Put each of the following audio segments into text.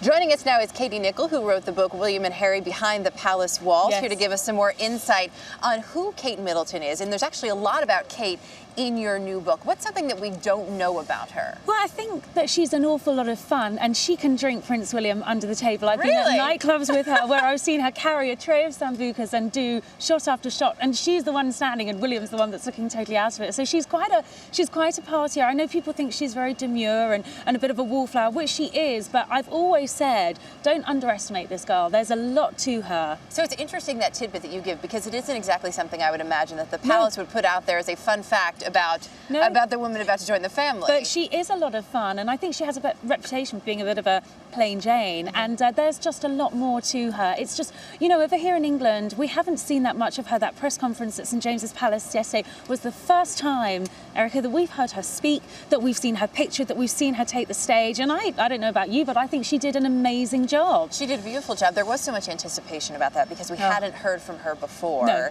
Joining us now is Katie Nicholl, who wrote the book William and Harry Behind the Palace Walls, here to give us some more insight on who Kate Middleton is. And there's actually a lot about Kate in your new book. What's something that we don't know about her? Well, I think that she's an awful lot of fun, and she can drink Prince William under the table. I've been at nightclubs with her where I've seen her carry a tray of sambucas and do shot after shot, and she's the one standing and William's the one that's looking totally out of it. So she's quite a partier. I know people think she's very demure and a bit of a wallflower, which she is, but I've always said, don't underestimate this girl. There's a lot to her. So it's interesting, that tidbit that you give, because it isn't exactly something I would imagine that the palace would put out there as a fun fact about the woman about to join the family. But she is a lot of fun, and I think she has a reputation for being a bit of a plain Jane, and there's just a lot more to her. It's just, you know, over here in England, we haven't seen that much of her. That press conference at St James's Palace yesterday was the first time, Erica, that we've heard her speak, that we've seen her pictured, that we've seen her take the stage, and I don't know about you, but I think she did an amazing job. She did a beautiful job. There was so much anticipation about that because we hadn't heard from her before. No.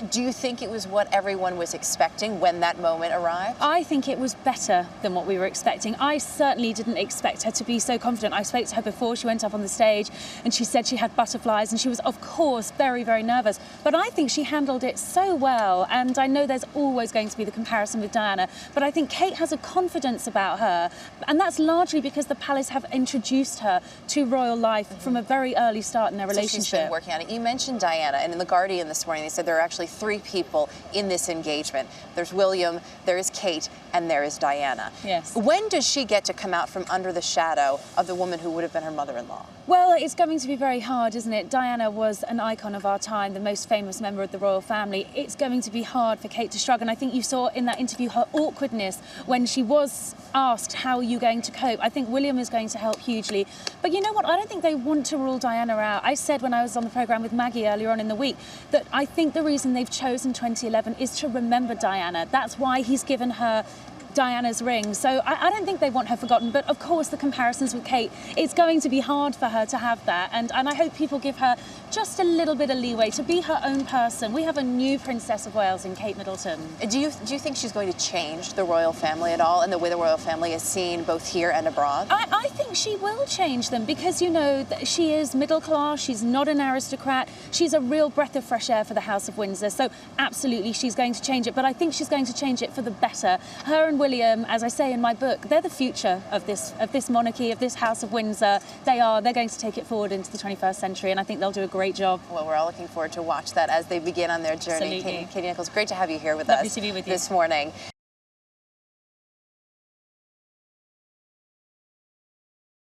Do you think it was what everyone was expecting when that moment arrived? I think it was better than what we were expecting. I certainly didn't expect her to be so confident. I spoke to her before she went up on the stage and she said she had butterflies, and she was, of course, very, very nervous. But I think she handled it so well, and I know there's always going to be the comparison with Diana, but I think Kate has a confidence about her, and that's largely because the palace have introduced her to royal life from a very early start in their relationship. She's been working on it. You mentioned Diana, and in The Guardian this morning they said there are actually 3 people in this engagement. There's William, there is Kate, and there is Diana. Yes. When does she get to come out from under the shadow of the woman who would have been her mother-in-law? Well, it's going to be very hard, isn't it? Diana was an icon of our time, the most famous member of the royal family. It's going to be hard for Kate to shrug, and I think you saw in that interview her awkwardness when she was asked, how are you going to cope? I think William is going to help hugely. But you know what? I don't think they want to rule Diana out. I said when I was on the programme with Maggie earlier on in the week that I think the reason they've chosen 2011 is to remember Diana. That's why he's given her Diana's ring. So I don't think they want her forgotten, but of course the comparisons with Kate, it's going to be hard for her to have that, and I hope people give her just a little bit of leeway to be her own person. We have a new Princess of Wales in Kate Middleton. Do you think she's going to change the royal family at all, and the way the royal family is seen both here and abroad? I think she will change them, because, you know, she is middle class, she's not an aristocrat, she's a real breath of fresh air for the House of Windsor, so absolutely she's going to change it, but I think she's going to change it for the better. Her and William, as I say in my book, they're the future of this monarchy, of this House of Windsor. They're going to take it forward into the 21st century, and I think they'll do a great job. Well, we're all looking forward to watch that as they begin on their journey. Absolutely. Katie Nicholl, great to have you here with Lovely us to be with you this morning.